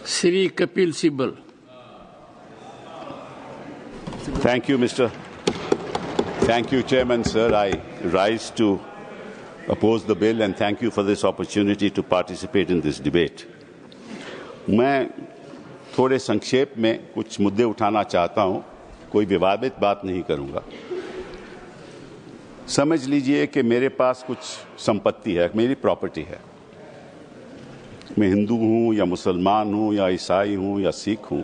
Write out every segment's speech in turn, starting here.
Sri Kapil Sibal. Thank you, Chairman, sir. I rise to oppose the bill and thank you for this opportunity to participate in this debate. मैं थोड़े संक्षेप में कुछ मुद्दे उठाना चाहता हूं, कोई विवादित बात नहीं करूंगा। समझ लीजिए कि मेरे पास कुछ संपत्ति है, मेरी प्रॉपर्टी है। मैं हिंदू हूं या मुसलमान हूं या ईसाई हूं या सिख हूं,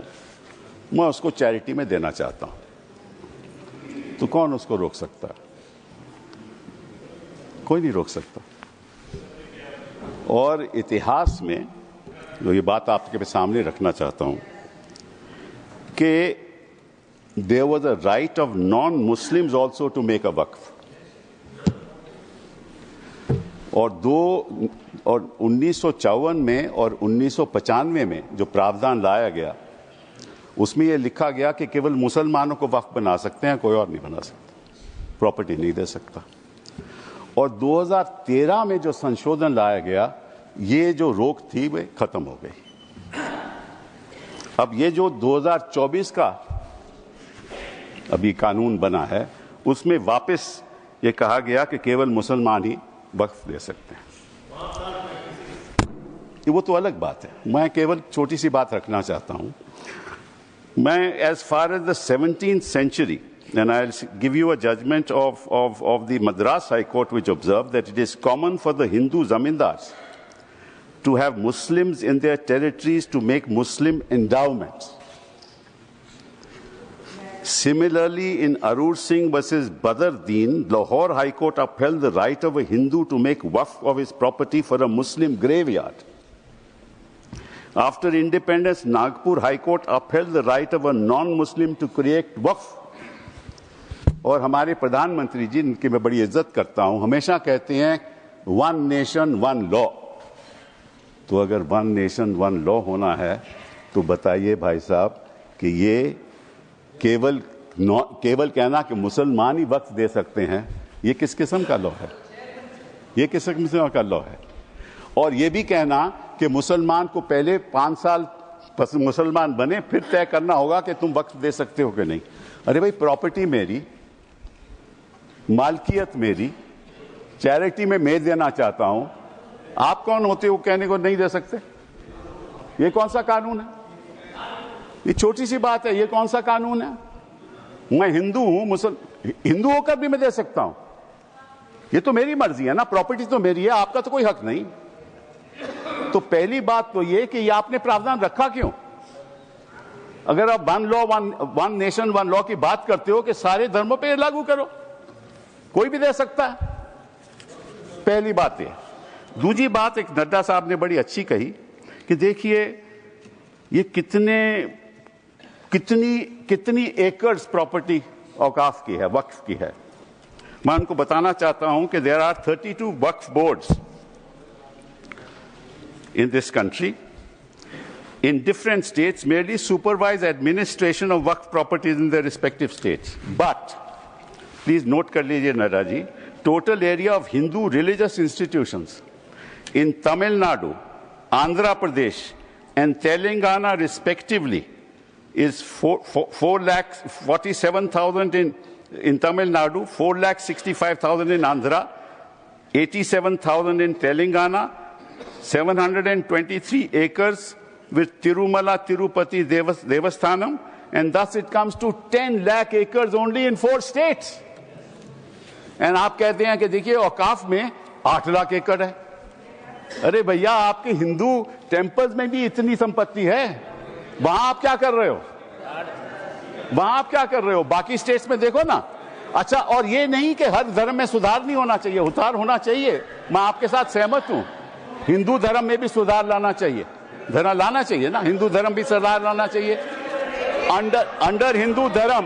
मैं उसको चैरिटी में देना चाहता हूं, तो कौन उसको रोक सकता है? कोई नहीं रोक सकता। और इतिहास में जो ये बात आपके सामने रखना चाहता हूं कि there was a right of non Muslims also to make a waqf, और 1954 में और 1995 में जो प्रावधान लाया गया उसमें यह लिखा गया कि केवल मुसलमानों को वक्फ बना सकते हैं, कोई और नहीं बना सकता, प्रॉपर्टी नहीं दे सकता। और 2013 में जो संशोधन लाया गया, ये जो रोक थी वह खत्म हो गई। अब ये जो 2024 का अभी कानून बना है, उसमें वापस ये कहा गया कि केवल मुसलमान ही वक्फ दे सकते हैं। वो तो अलग बात है, मैं केवल छोटी सी बात रखना चाहता हूं। मैं as far as the 17th century, and I'll give you a judgment of the Madras High Court, which observed that it is common for the Hindu zamindars to have Muslims in their territories to make Muslim endowments. Similarly, in Arur Singh versus Badr Deen, Lahore High Court upheld the right of a Hindu to make waqf of his property for a Muslim graveyard. After independence, Nagpur High Court upheld the right of a non-Muslim to create waqf. और हमारे प्रधानमंत्री जी, इनकी मैं बड़ी इज्जत करता हूं, हमेशा कहते हैं वन नेशन वन लॉ। तो अगर वन नेशन वन लॉ होना है तो बताइए भाई साहब कि ये केवल कहना कि मुसलमान ही वक्फ दे सकते हैं, ये किस किस्म का लॉ है? ये किस किस्म का लॉ है? और ये भी कहना कि मुसलमान को पहले 5 साल मुसलमान बने फिर तय करना होगा कि तुम वक्फ दे सकते हो कि नहीं। अरे भाई, प्रॉपर्टी मेरी, मालकियत मेरी, चैरिटी में मैं देना चाहता हूं, आप कौन होते हो कहने को नहीं दे सकते? ये कौन सा कानून है? ये छोटी सी बात है, ये कौन सा कानून है? मैं हिंदू हूं, हिंदू होकर भी मैं दे सकता हूं। ये तो मेरी मर्जी है ना, प्रॉपर्टी तो मेरी है, आपका तो कोई हक नहीं। तो पहली बात तो ये कि ये आपने प्रावधान रखा क्यों? अगर आप वन नेशन वन लॉ की बात करते हो कि सारे धर्मों पे लागू करो, कोई भी दे सकता है। पहली बात ये। दूसरी बात, एक नड्डा साहब ने बड़ी अच्छी कही कि देखिए ये कितनी एकर्स प्रॉपर्टी औकाफ की है, वक्फ की है। मैं उनको बताना चाहता हूं कि देयर आर 32 वक्फ boards in this country in different states merely supervise administration of waqf properties in their respective states. But please note kar lijiye Nada ji, total area of Hindu religious institutions in Tamil Nadu, Andhra Pradesh and Telangana respectively is 4,47,000 in Tamil Nadu, 4,65,000 in Andhra, 87,000 in Telangana, 723 acres with Tirumala Tirupati Devasthanam, and thus it comes to 10 lakh acres only in 4 states. And आप कहते हैं कि देखिए औकाफ में 8 लाख एकड़ है। अरे भैया, आपके हिंदू टेम्पल्स में भी इतनी संपत्ति है, वहां आप क्या कर रहे हो? बाकी स्टेट्स में देखो ना। अच्छा, और ये नहीं कि हर धर्म में सुधार नहीं होना चाहिए, उतार होना चाहिए, मैं आपके साथ सहमत हूं। हिंदू धर्म में भी सुधार लाना चाहिए, लाना चाहिए ना, हिंदू धर्म भी सुधार लाना चाहिए। अंडर हिंदू धर्म,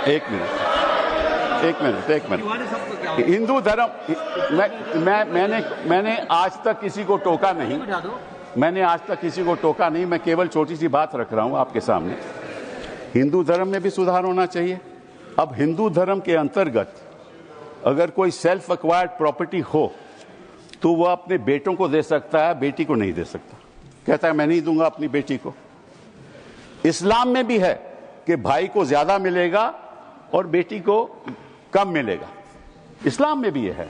एक मिनट, हिंदू धर्म, मैंने आज तक किसी को टोका नहीं, मैं केवल छोटी सी बात रख रहा हूं आपके सामने। हिंदू धर्म में भी सुधार होना चाहिए। अब हिंदू धर्म के अंतर्गत अगर कोई सेल्फ एक्वायर्ड प्रॉपर्टी हो तो वह अपने बेटों को दे सकता है, बेटी को नहीं दे सकता। कहता है मैं नहीं दूंगा अपनी बेटी को। इस्लाम में भी है कि भाई को ज्यादा मिलेगा और बेटी को कम मिलेगा, इस्लाम में भी ये है।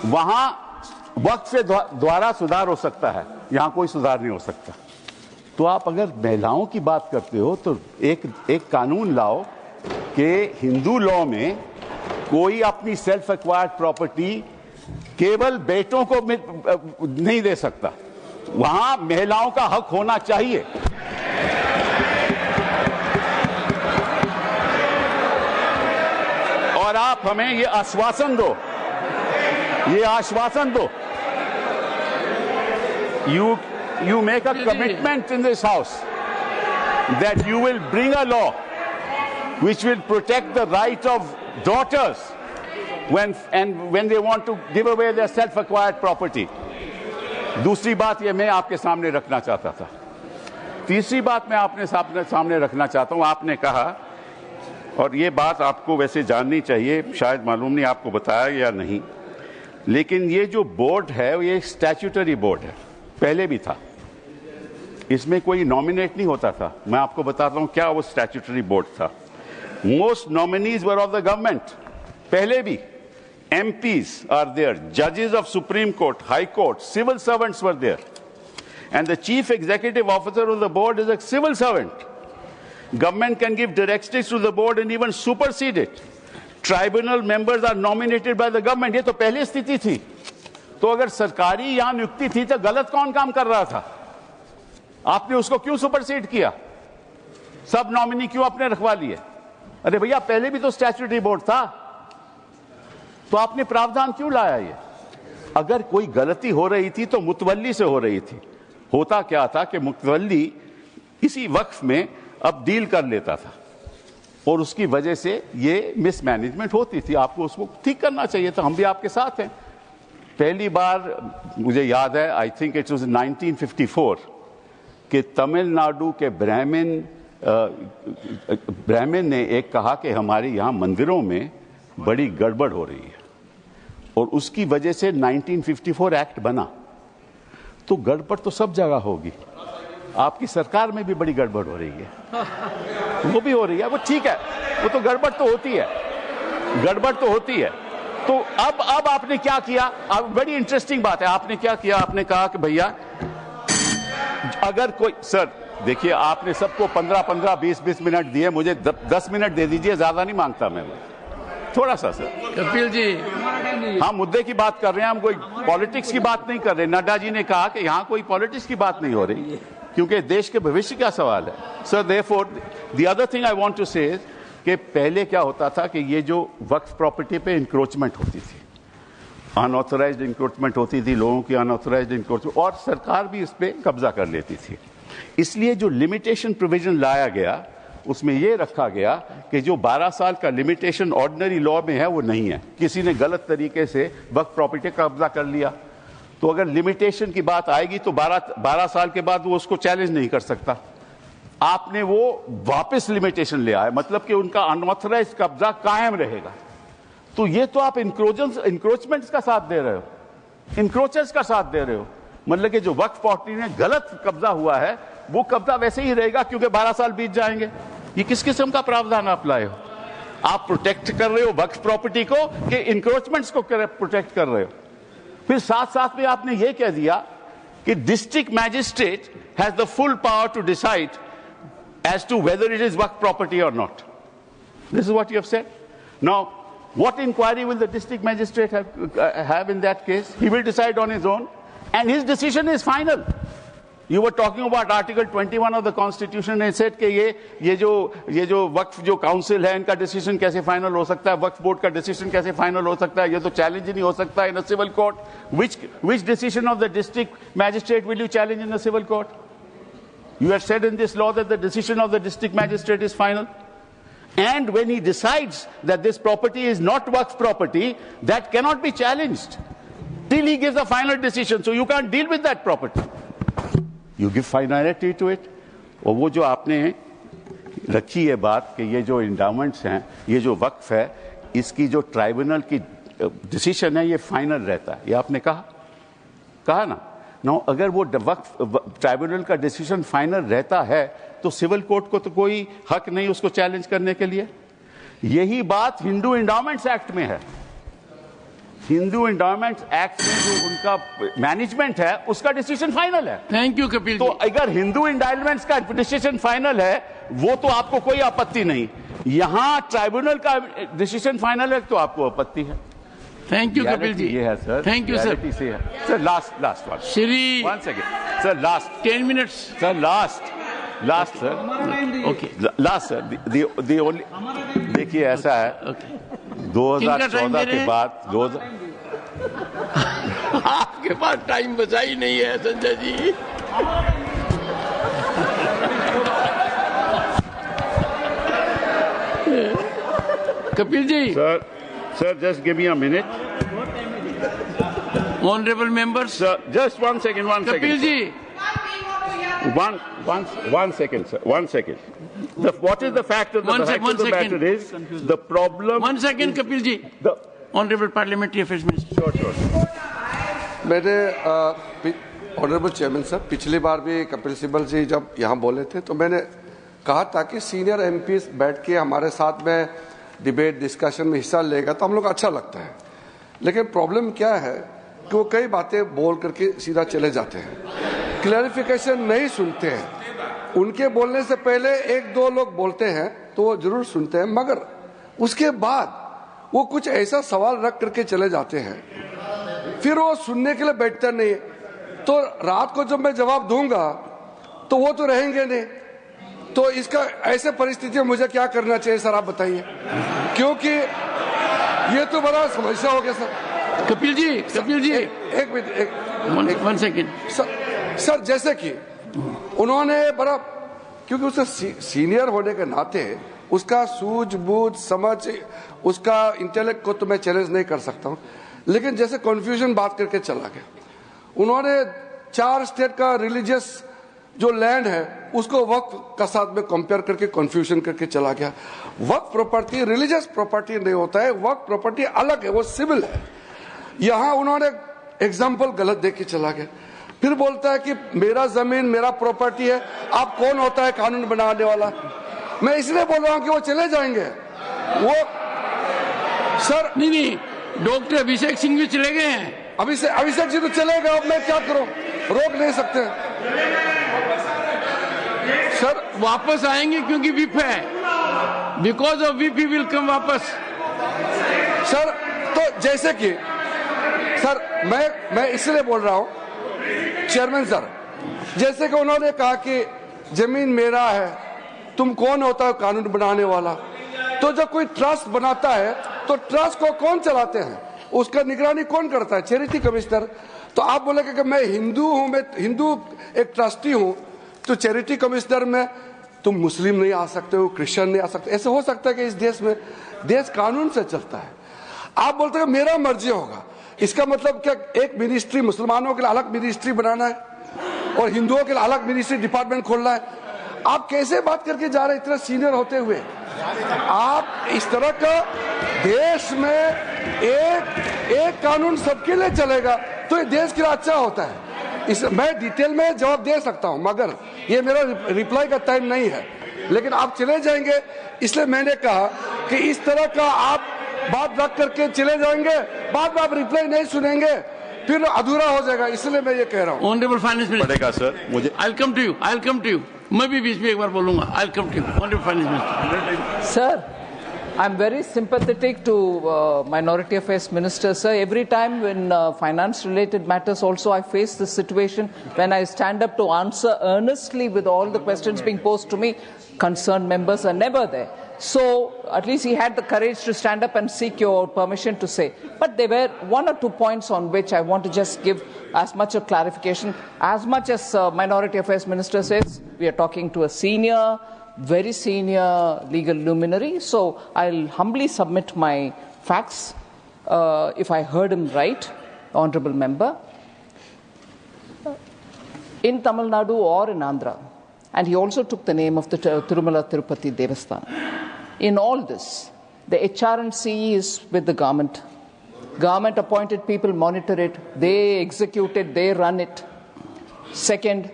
वहां वक्त से द्वारा सुधार हो सकता है, यहां कोई सुधार नहीं हो सकता। तो आप अगर महिलाओं की बात करते हो तो एक कानून लाओ कि हिंदू लॉ में कोई अपनी सेल्फ एक्वायर्ड प्रॉपर्टी केवल बेटों को नहीं दे सकता, वहां महिलाओं का हक होना चाहिए। और आप हमें ये आश्वासन दो, you make a commitment in this house that you will bring a law which will protect the right of daughters when they want to give away their self-acquired property. दूसरी बात ये मैं आपके सामने रखना चाहता था। तीसरी बात मैं आपने सामने रखना चाहता हूं। आपने कहा, और ये बात आपको वैसे जाननी चाहिए, शायद मालूम नहीं आपको बताया या नहीं, लेकिन ये जो बोर्ड है ये स्टैट्यूटरी बोर्ड है, पहले भी था, इसमें कोई नॉमिनेट नहीं होता था। मैं आपको बताता हूं क्या वो स्टैट्यूटरी बोर्ड था। Most nominees were of the government, पहले भी। MPs are there, judges of Supreme Court, High Court, civil servants were there, and the chief executive officer of the board is a civil servant. Government can give directives to the board and even supersede it. Tribunal members are nominated by the government. ये तो पहले स्थिति थी। तो अगर सरकारी यहां नियुक्ति थी तो गलत कौन काम कर रहा था? आपने उसको क्यों सुपरसीड किया? सब नॉमिनी क्यों आपने रखवा लिए? अरे भैया पहले भी तो स्टैट्यूटरी बोर्ड था, तो आपने प्रावधान क्यों लाया? ये अगर कोई गलती हो रही थी तो मुतवल्ली से हो रही थी। होता क्या था कि मुतवल्ली इसी वक्फ में अब डील कर लेता था और उसकी वजह से ये मिसमैनेजमेंट होती थी। आपको उसको ठीक करना चाहिए था। हम भी आपके साथ हैं। पहली बार मुझे याद है, आई थिंक इट वाज 1954, कि तमिलनाडु के ब्राह्मण ने एक कहा कि हमारे यहाँ मंदिरों में बड़ी गड़बड़ हो रही है, और उसकी वजह से 1954 एक्ट बना। तो गड़बड़ तो सब जगह होगी, आपकी सरकार में भी बड़ी गड़बड़ हो रही है, वो भी हो रही है, वो ठीक है, वो तो गड़बड़ तो होती है, गड़बड़ तो होती है। तो अब आपने क्या किया? अब बड़ी इंटरेस्टिंग बात है, आपने क्या किया? आपने कहा कि भैया अगर कोई, सर देखिए आपने सबको 15-15, 20-20 मिनट दिए, मुझे 10 मिनट दे दीजिए, ज्यादा नहीं मांगता मैं, थोड़ा सा। सर कपिल जी, हम मुद्दे की बात कर रहे हैं, हम कोई पॉलिटिक्स की बात नहीं कर रहे। नड्डा जी ने कहा कि यहाँ कोई पॉलिटिक्स की बात नहीं हो रही, क्योंकि देश के भविष्य का सवाल है। Sir therefore the other thing I want to say is कि पहले क्या होता था कि ये जो वक्फ प्रॉपर्टी पे इंक्रोचमेंट होती थी, अनऑथराइज्ड इंक्रोचमेंट होती थी, लोगों की अनऑथराइज्ड इंक्रोचमेंट, और सरकार भी इस पे कब्जा कर लेती थी। इसलिए जो लिमिटेशन प्रोविजन लाया गया उसमें यह रखा गया कि जो 12 साल का लिमिटेशन ऑर्डिनरी लॉ में है वो नहीं है। किसी ने गलत तरीके से वक्फ प्रॉपर्टी का कब्जा कर लिया तो अगर लिमिटेशन की बात आएगी तो 12 साल के बाद वो उसको चैलेंज नहीं कर सकता। आपने वो वापस लिमिटेशन ले आए, मतलब कि उनका अनऑथराइज्ड कब्जा कायम रहेगा। तो ये तो आप इंक्रोचमेंट्स का साथ दे रहे हो, इंक्रोचर्स का साथ दे रहे हो। मतलब कि जो वक्फ प्रॉपर्टी में गलत कब्जा हुआ है वो कब्जा वैसे ही रहेगा, क्योंकि 12 साल बीत जाएंगे। ये किस किस्म का प्रावधान आप लाए हो? आप प्रोटेक्ट कर रहे हो वक्फ प्रॉपर्टी को कि इंक्रोचमेंट्स को प्रोटेक्ट कर रहे हो? फिर साथ साथ में आपने ये कह दिया कि district magistrate has the full power to decide as to whether it is waqf property और not. This is what you have said. Now what inquiry will the district magistrate have in that case? He will decide on his own and his decision is final. You were talking about Article 21 of the Constitution and said कि ये जो वक्फ जो council है इनका decision कैसे final हो सकता है, वक्फ बोर्ड का डिसीजन कैसे फाइनल हो सकता है, ये तो चैलेंज ही नहीं हो सकता in a civil court. Which decision of the district magistrate will you challenge in a civil court? You have said in this law that the decision of the district magistrate is final. And when he decides that this property is not waqf property, that cannot be challenged till he gives a final decision. So you can't deal with that property. You give finality to it. और वो जो आपने रखी है बात कि ये जो इंडाउमेंट्स हैं, ये जो वक्फ है, इसकी जो ट्राइब्यूनल की डिसीजन है ये फाइनल रहता है, ये आपने कहा ना। नो, अगर वो वक्फ ट्राइब्यूनल का डिसीजन फाइनल रहता है तो सिविल कोर्ट को तो कोई हक नहीं उसको चैलेंज करने के लिए। यही बात हिंदू एंडाउमेंट्स एक्ट में है। हिंदू एंडाउमेंट्स एक्ट में जो उनका मैनेजमेंट है उसका डिसीजन फाइनल है। Thank you Kapil. तो अगर हिंदू एंडाउमेंट्स का डिसीजन फाइनल है वो तो आपको कोई आपत्ति नहीं, यहां ट्राइब्यूनल का डिसीजन फाइनल है तो आपको आपत्ति है। Thank you Kapil ji. ये है sir. Thank you sir. Sir last one Shri 1 second sir, last 10 minutes sir, last sir, okay last sir, the only. देखिए ऐसा है, 2014 के बाद आपके पास टाइम बचा ही नहीं है Sanjay ji. Kapil ji. Sir, just give me a minute. Honorable members. Sir, just one second. Kapil ji. One second, sir. 1 second. What is the fact of the matter is the problem. 1 second, Kapil ji. The Honorable Parliamentary Affairs Minister. Sure. मैंने honourable chairman साहब, पिछली बार भी कपिल सिब्बल जी जब यहाँ बोले थे तो मैंने कहा था कि सीनियर एमपीज बैठ के हमारे साथ में डिबेट डिस्कशन में हिस्सा लेगा तो हम लोग अच्छा लगता है। लेकिन प्रॉब्लम क्या है कि वो कई बातें बोल करके सीधा चले जाते हैं, क्लैरिफिकेशन नहीं सुनते हैं। उनके बोलने से पहले 1-2 लोग बोलते हैं तो वो जरूर सुनते हैं, मगर उसके बाद वो कुछ ऐसा सवाल रख करके चले जाते हैं, फिर वो सुनने के लिए बैठते नहीं। तो रात को जब मैं जवाब दूंगा तो वो तो रहेंगे नहीं। तो इसका ऐसे परिस्थिति में मुझे क्या करना चाहिए सर, आप बताइए, क्योंकि ये तो बड़ा समस्या हो गया सर। कपिल जी एक मिनट, 1 सेकेंड सर, जैसे कि उन्होंने बड़ा, क्योंकि उससे सीनियर होने के नाते उसका सूझबूझ समझ, उसका इंटेलेक्ट को तो मैं चैलेंज नहीं कर सकता हूँ, लेकिन जैसे कन्फ्यूजन बात करके चला गया। उन्होंने 4 स्टेट का रिलीजियस जो लैंड है उसको वक्फ का साथ में कंपेयर करके कंफ्यूजन करके चला गया। वक्फ प्रॉपर्टी रिलीजियस प्रॉपर्टी नहीं होता है, वक्फ प्रॉपर्टी अलग है, वो सिविल है। यहाँ उन्होंने एग्जाम्पल गलत देख के चला गया। फिर बोलता है कि मेरा जमीन मेरा प्रॉपर्टी है, आप कौन होता है कानून बनाने वाला। मैं इसलिए बोल रहा हूँ कि वो चले जाएंगे। वो सर नहीं, डॉक्टर अभिषेक सिंह भी चले गए हैं। अभिषेक जी तो चले गए, अब मैं क्या करूं, रोक नहीं सकते सर। वापस आएंगे क्योंकि विप है, because of whip he will come वापस सर। तो जैसे कि सर मैं इसलिए बोल रहा हूं चेयरमैन सर, जैसे कि उन्होंने कहा कि जमीन मेरा है, तुम कौन होता है कानून बनाने वाला। तो जब कोई ट्रस्ट बनाता है तो ट्रस्ट को कौन चलाते हैं, उसका निगरानी कौन करता है, चैरिटी कमिश्नर। तो आप बोलेंगे कि मैं हिंदू हूं, मैं हिंदू एक ट्रस्टी हूं, तो चैरिटी कमिश्नर में तुम मुस्लिम नहीं आ सकते हो, क्रिश्चियन नहीं आ सकते। ऐसे हो सकता है कि इस देश में देश कानून से चलता है। आप बोलते हैं मेरा मर्जी होगा, इसका मतलब क्या एक मिनिस्ट्री मुसलमानों के लिए अलग मिनिस्ट्री बनाना है और हिंदुओं के लिए अलग मिनिस्ट्री डिपार्टमेंट खोलना है। आप कैसे बात करके जा रहे हैं इतने सीनियर होते हुए। आप इस तरह का देश में एक कानून सबके लिए चलेगा तो ये देश के लिए अच्छा होता है। मैं डिटेल में जवाब दे सकता हूं, मगर ये मेरा रिप्लाई का टाइम नहीं है। लेकिन आप चले जाएंगे, इसलिए मैंने कहा कि इस तरह का आप बात रख करके चले जाएंगे, बाद में आप रिप्लाई नहीं सुनेंगे, फिर अधूरा हो जाएगा। इसलिए मैं ये कह रहा हूँ। ऑनरेबल फाइनेंस मिनिस्टर पड़ेगा सर, मुझे I will come to you. मैं भी बीच में एक बार बोलूंगा। I will come to you honourable finance minister. Sir, I'm very sympathetic to Minority Affairs Minister, sir. Every time when finance-related matters also, I face this situation when I stand up to answer earnestly with all the questions being posed to me, concerned members are never there. So at least he had the courage to stand up and seek your permission to say. But there were 1 or 2 points on which I want to just give as much of clarification. As much as Minority Affairs Minister says, we are talking to a senior, very senior legal luminary, so I'll humbly submit my facts if I heard him right, honorable member. In Tamil Nadu or in Andhra, and he also took the name of the Tirumala Tirupati Devasthanam. In all this, the HR&C is with the government. Government appointed people monitor it, they execute it, they run it. Second,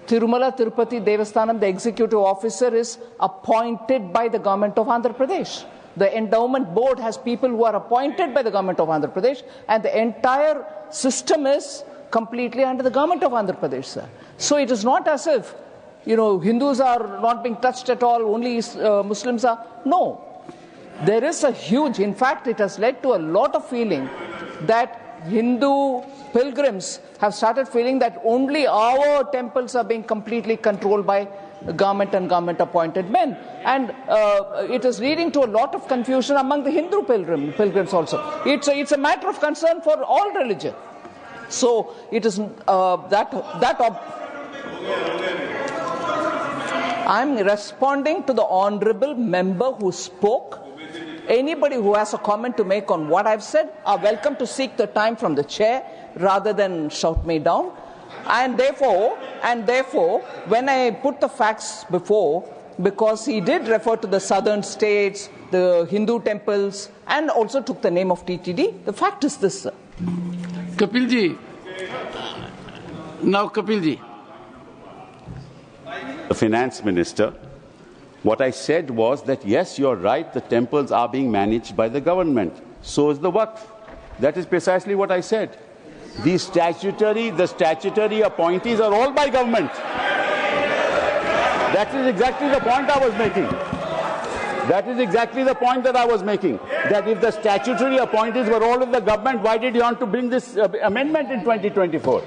Tirumala Tirupati Devasthanam, the executive officer, is appointed by the government of Andhra Pradesh. The endowment board has people who are appointed by the government of Andhra Pradesh, and the entire system is completely under the government of Andhra Pradesh, sir. So it is not as if, Hindus are not being touched at all, only Muslims are. No. There is a huge, in fact, it has led to a lot of feeling that Hindu pilgrims have started feeling that only our temples are being completely controlled by government and government-appointed men. And it is leading to a lot of confusion among the Hindu pilgrims also. It's a matter of concern for all religion. So it is I'm responding to the honorable member who spoke. Anybody who has a comment to make on what I've said are welcome to seek the time from the chair rather than shout me down. And therefore, when I put the facts before, because he did refer to the southern states, the Hindu temples, and also took the name of TTD, the fact is this, sir. Kapilji. Now, Kapilji. The finance minister, what I said was that, yes, you're right, the temples are being managed by the government. So is the Waqf. That is precisely what I said. The statutory appointees are all by government. That is exactly the point I was making. That is exactly the point that I was making. That if the statutory appointees were all of the government, why did you want to bring this amendment in 2024?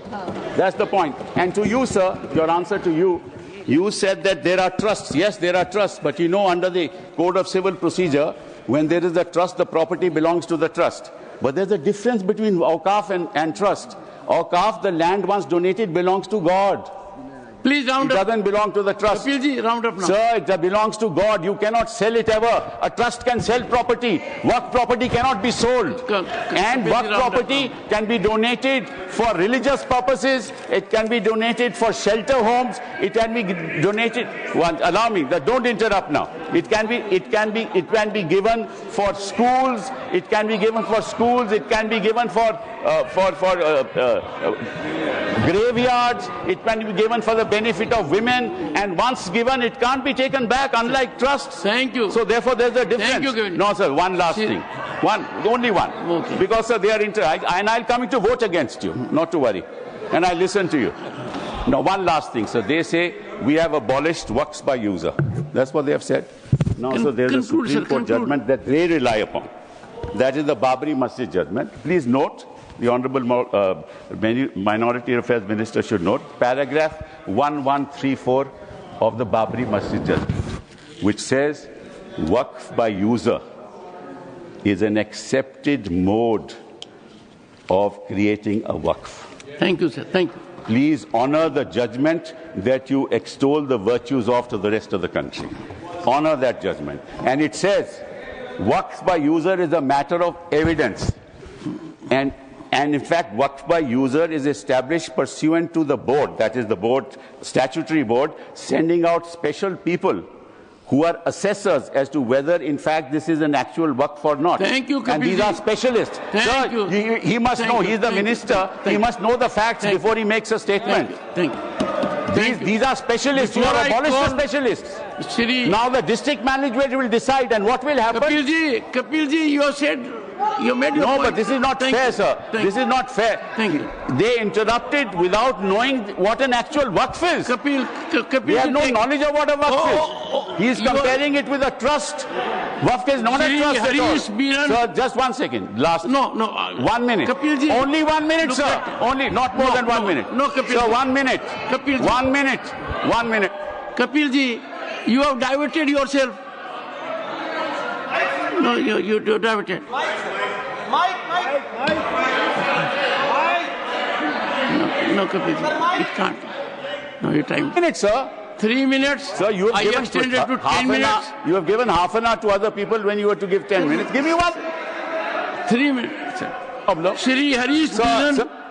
That's the point. And to you, sir, your answer to you, you said that there are trusts. Yes, there are trusts. But under the Code of Civil Procedure, when there is a trust, the property belongs to the trust. But there's a difference between Awqaf and trust. Awqaf, the land once donated, belongs to God. Please round up. It doesn't belong to the trust. Kapilji, round up now. Sir, it belongs to God. You cannot sell it ever. A trust can sell property. Waqf property cannot be sold. And Waqf property can be donated for religious purposes. It can be donated for shelter homes. It can be donated. Allow me. Don't interrupt now. It can be given for schools. It can be given for schools. It can be given for graveyards. It can be given for the benefit of women, and once given, it can't be taken back, unlike trusts. Thank you. So therefore, there's a difference. Thank you, Kevin. No, sir, one last thing. Only one. Okay. Because, sir, they are and I'll come to vote against you, not to worry. And I listen to you. Now, one last thing, sir. They say we have abolished Waqfs by user. That's what they have said. Now, so there's a Supreme Court judgment that they rely upon. That is the Babri Masjid judgment. Please note, the Honourable Minority Affairs Minister should note, paragraph 1134 of the Babri Masjid judgment, which says Waqf by user is an accepted mode of creating a Waqf. Thank you, sir. Thank you. Please honour the judgment that you extol the virtues of to the rest of the country. Honour that judgment. And it says Waqf by user is a matter of evidence. And in fact, Waqf by user is established pursuant to the board, that is the board, statutory board, sending out special people who are assessors as to whether, in fact, this is an actual Waqf or not. Thank you, Kapilji. And these are specialists. Thank you. He must know. He's the minister. He must know the facts before he makes a statement. Thank you. These are specialists. You have abolished the specialists. Now the district management will decide, and what will happen? Kapilji, you have said, you made your point. No, but this is not fair, sir. This is not fair. Thank you. They interrupted without knowing what an actual Waqf is. Kapilji, they have no knowledge of what a Waqf is. He is comparing it with a trust. Waqf is not a trust at all. Sir, just 1 second. Last. No. 1 minute. Kapilji. Only 1 minute, sir. Only, not more than 1 minute. No, Kapilji. Sir, 1 minute. Kapilji. 1 minute. 1 minute. Kapilji, you have diverted yourself. No, you diverted. Mike. No, Kapilji, it can't. No, your time. 1 minute, sir. 3 minutes. Sir, you have given extended to 10 minutes. You have given half an hour to other people when you were to give 10 minutes. Give me one. 3 minutes, sir. Problem. Shri Harish Bilan.